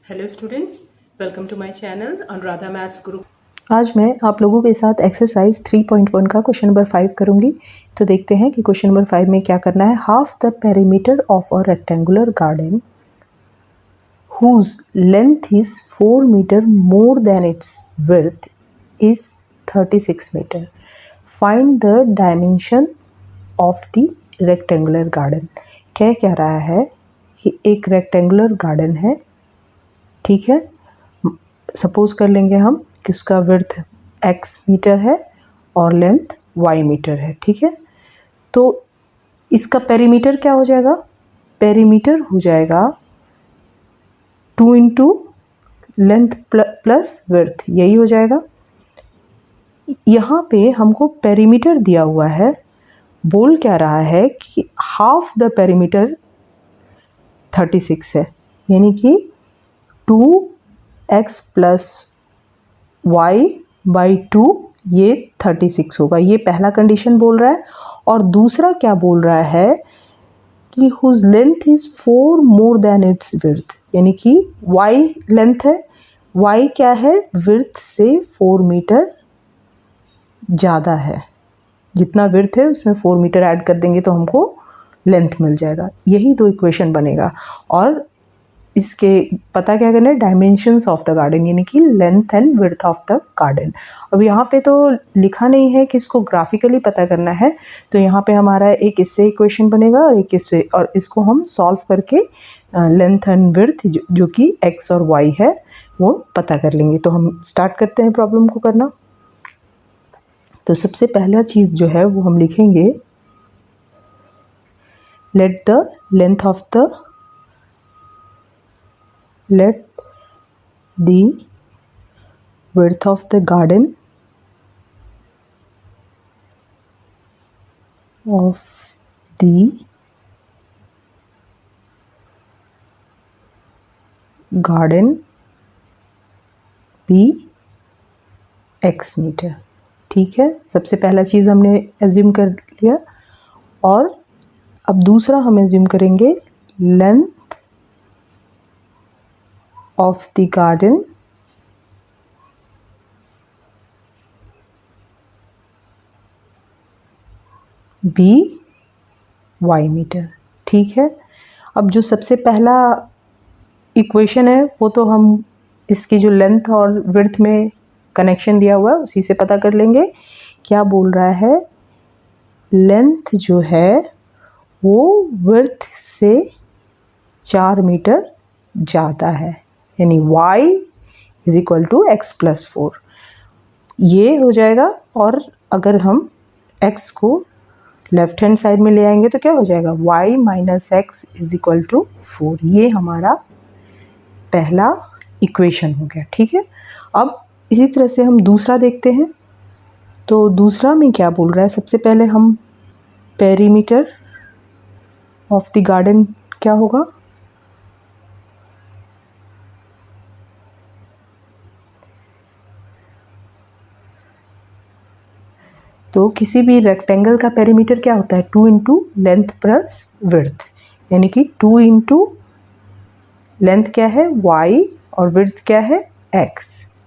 Hello students, welcome to my channel Anuradha maths group. आज मैं आप लोगों के साथ एक्सरसाइज 3.1 का क्वेश्चन नंबर 5 करूंगी। तो देखते हैं कि क्वेश्चन नंबर 5 में क्या करना है। Half the perimeter of a rectangular garden whose length is 4 meter more than its width is 36 meter. Find the dimension of the rectangular garden. क्या रहा है कि एक रेक्टेंगुलर गार्डन है, ठीक है। सपोज कर लेंगे हम कि उसका विड्थ x मीटर है और लेंथ y मीटर है, ठीक है। तो इसका पेरीमीटर क्या हो जाएगा? पेरीमीटर हो जाएगा 2 इंटू लेंथ प्लस विड्थ, यही हो जाएगा। यहाँ पे हमको पेरीमीटर दिया हुआ है, बोल क्या रहा है कि हाफ द पेरीमीटर 36 है, यानी कि 2x प्लस y बाई 2 ये 36 होगा। ये पहला कंडीशन बोल रहा है। और दूसरा क्या बोल रहा है कि whose length is 4 more than its width, यानी कि y लेंथ है, y क्या है? विड्थ से 4 मीटर ज़्यादा है। जितना विड्थ है उसमें 4 मीटर ऐड कर देंगे तो हमको लेंथ मिल जाएगा। यही दो इक्वेशन बनेगा। और इसके पता क्या करना है? डायमेंशंस ऑफ द गार्डन, यानी कि length and width of the garden. अब यहाँ पे तो लिखा नहीं है कि इसको ग्राफिकली पता करना है, तो यहाँ पे हमारा एक इससे इक्वेशन बनेगा और एक इससे, और इसको हम सॉल्व करके लेंथ एंड विड्थ जो कि x और y है वो पता कर लेंगे। तो हम स्टार्ट करते हैं प्रॉब्लम को करना। तो सबसे पहला चीज़ जो है वो हम लिखेंगे, let the width of the garden be x metre, ठीक है। सबसे पहला चीज़ हमने एज्यूम कर लिया। और अब दूसरा हम एज्यूम करेंगे length of the garden be y metre, ठीक है। अब जो सबसे पहला इक्वेशन है वो तो हम इसकी जो लेंथ और विड्थ में कनेक्शन दिया हुआ है उसी से पता कर लेंगे। क्या बोल रहा है? लेंथ जो है वो विड्थ से 4 मीटर ज़्यादा है, यानी y is equal to x plus 4, ये हो जाएगा। और अगर हम x को लेफ्ट हैंड साइड में ले आएंगे तो क्या हो जाएगा? y minus x is equal to 4। ये हमारा पहला इक्वेशन हो गया, ठीक है। अब इसी तरह से हम दूसरा देखते हैं। तो दूसरा में क्या बोल रहा है? सबसे पहले हम पेरीमीटर ऑफ द गार्डन क्या होगा? तो किसी भी रेक्टेंगल का पेरीमीटर क्या होता है? 2 इंटू लेंथ प्लस विड्थ, यानी कि 2 इंटू लेंथ क्या है? y और विड्थ क्या है? x,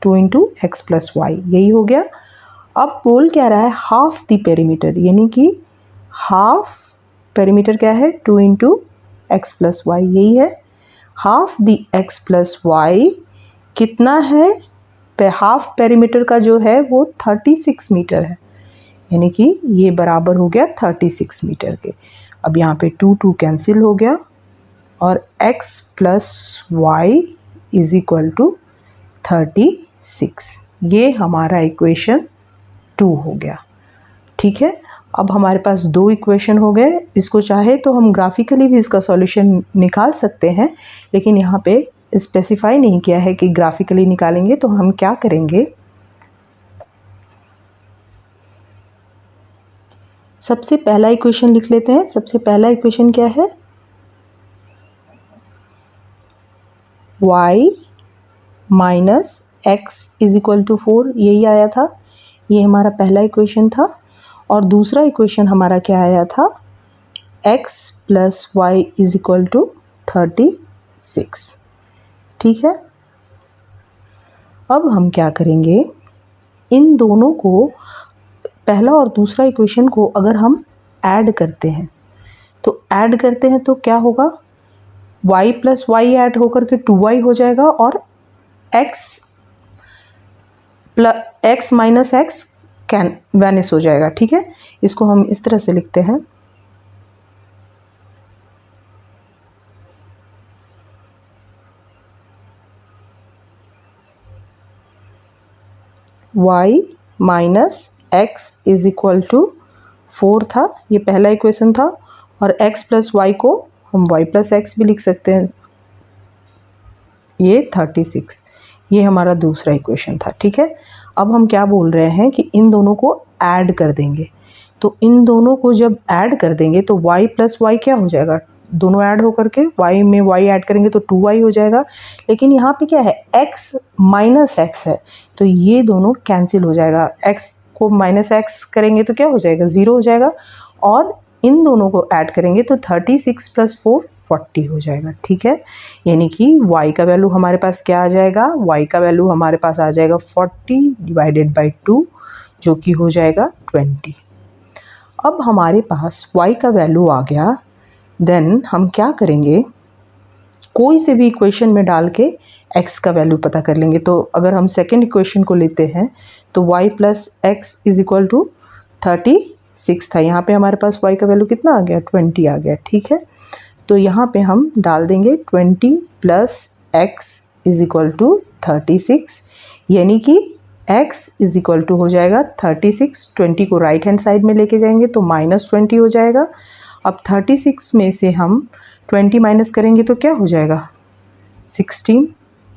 2 into x plus y, यही हो गया। अब बोल क्या रहा है? हाफ द पेरीमीटर, यानी कि हाफ पेरीमीटर क्या है? 2 इंटू एक्स प्लस वाई, यही है। Half the x plus y कितना है? हाफ पेरीमीटर का जो है वो 36 मीटर है, यानी कि ये बराबर हो गया 36 मीटर के। अब यहाँ पे 2 कैंसिल हो गया और x plus y is equal to 36, ये हमारा इक्वेशन 2 हो गया, ठीक है। अब हमारे पास दो इक्वेशन हो गए। इसको चाहे तो हम ग्राफिकली भी इसका सॉल्यूशन निकाल सकते हैं, लेकिन यहाँ पे स्पेसिफाई नहीं किया है कि ग्राफिकली निकालेंगे। तो हम क्या करेंगे, सबसे पहला इक्वेशन लिख लेते हैं। सबसे पहला इक्वेशन क्या है? y minus x is equal to 4, यही आया था। ये हमारा पहला इक्वेशन था। और दूसरा इक्वेशन हमारा क्या आया था? x plus y is equal to 36, ठीक है। अब हम क्या करेंगे, इन दोनों को, पहला और दूसरा इक्वेशन को अगर हम ऐड करते हैं तो क्या होगा, y प्लस वाई ऐड होकर के 2y हो जाएगा और x minus x can vanish हो जाएगा। ठीक है, इसको हम इस तरह से लिखते हैं, y minus x is equal to 4 था, ये पहला इक्वेशन था, और x प्लस वाई को हम y प्लस एक्स भी लिख सकते हैं, ये 36, ये हमारा दूसरा इक्वेशन था। ठीक है, अब हम क्या बोल रहे हैं कि इन दोनों को ऐड कर देंगे। तो इन दोनों को जब ऐड कर देंगे तो y प्लस वाई क्या हो जाएगा, दोनों ऐड होकर के y में y ऐड करेंगे तो 2y हो जाएगा। लेकिन यहाँ पे क्या है, x माइनस एक्स है, तो ये दोनों कैंसिल हो जाएगा, x को माइनस एक्स करेंगे तो क्या हो जाएगा, 0 हो जाएगा, और इन दोनों को ऐड करेंगे तो 36 प्लस 4 40 हो जाएगा। ठीक है, यानी कि y का वैल्यू हमारे पास क्या आ जाएगा, y का वैल्यू हमारे पास आ जाएगा 40 डिवाइडेड बाई 2, जो कि हो जाएगा 20। अब हमारे पास y का वैल्यू आ गया, देन हम क्या करेंगे, कोई से भी इक्वेशन में डाल के x का वैल्यू पता कर लेंगे। तो अगर हम सेकेंड इक्वेशन को लेते हैं तो y plus x is equal to 36 था, यहाँ पे हमारे पास y का वैल्यू कितना आ गया, 20 आ गया। ठीक है, तो यहाँ पे हम डाल देंगे 20 plus x is equal to 36, यानी कि x इज इक्वल टू हो जाएगा 36, 20 को राइट हैंड साइड में लेके जाएंगे तो -20 हो जाएगा। अब 36 में से हम 20 माइनस करेंगे तो क्या हो जाएगा, 16,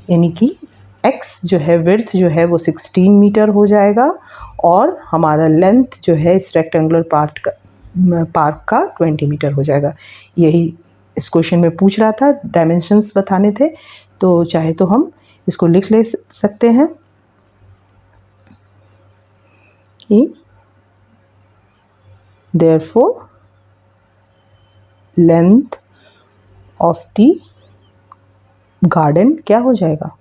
यानी कि x जो है, विड्थ जो है वो 16 मीटर हो जाएगा, और हमारा लेंथ जो है इस रेक्टेंगुलर पार्क का 20 मीटर हो जाएगा। यही इस क्वेश्चन में पूछ रहा था, डायमेंशंस बताने थे, तो चाहे तो हम इसको लिख ले सकते हैं कि therefore length of the garden क्या हो जाएगा,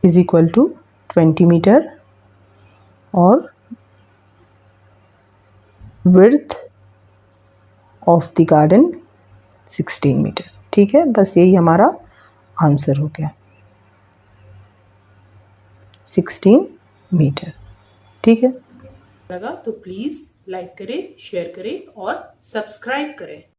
इज इक्वल टू 20 मीटर, और width of the garden 16 metre. ठीक है, बस यही हमारा आंसर हो गया, 16 मीटर। ठीक है, लगा तो प्लीज़ लाइक करें, शेयर करें और सब्सक्राइब करें।